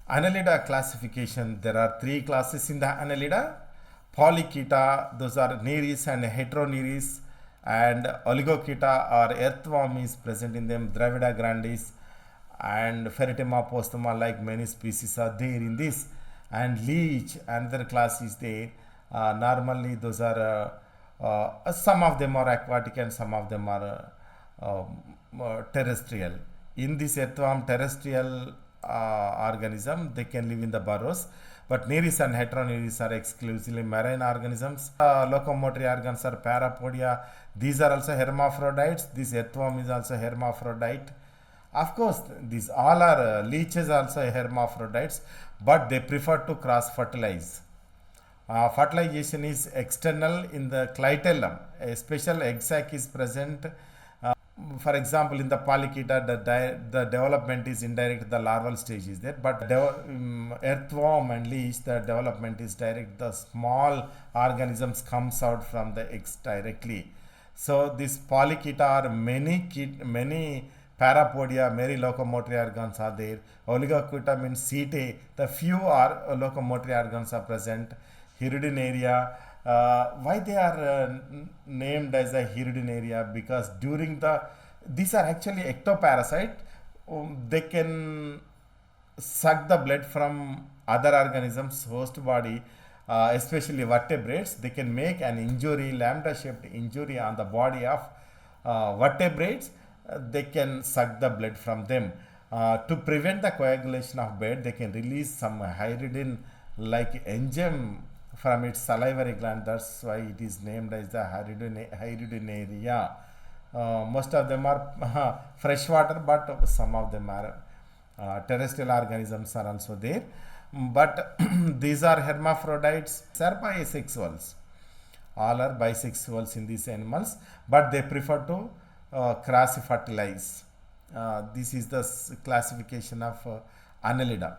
Annelida classification, there are three classes in the Annelida. Polychaeta, those are neiris and heteroneiris, and Oligochaeta or earthworm is present in them, Dravida grandis and Ferritema postuma, like many species are there in this. And leech, another class is there. Normally those are some of them are aquatic and some of them are terrestrial. In this earthworm terrestrial organism, they can live in the burrows, but neiris and heteroneiris are exclusively marine organisms. Locomotory organs are parapodia. These are also hermaphrodites. This earthworm is also hermaphrodite. Of course, these all are leeches also hermaphrodites, but they prefer to cross fertilize. Fertilization is external in the clitellum. A special egg sac is present. For example, in the Polychaeta, the development is indirect, the larval stage is there, but earthworm and leech, the development is direct. The small organisms comes out from the eggs directly. So this Polychaeta are many parapodia, many locomotory organs are there. Oligochaeta means setae, the few are locomotory organs are present. Hirudinea, why they are named as a Hirudinea? Because during these are actually ectoparasite. They can suck the blood from other organisms host body, especially vertebrates. They can make an injury, lambda shaped injury on the body of vertebrates. They can suck the blood from them. To prevent the coagulation of blood, they can release some hirudin like enzyme from its salivary gland. That's why it is named as the Hirudinea. Most of them are freshwater, but some of them are terrestrial organisms are also there. But these are hermaphrodites, are bisexuals. All are bisexuals in these animals, but they prefer to cross fertilize. This is the classification of Annelida.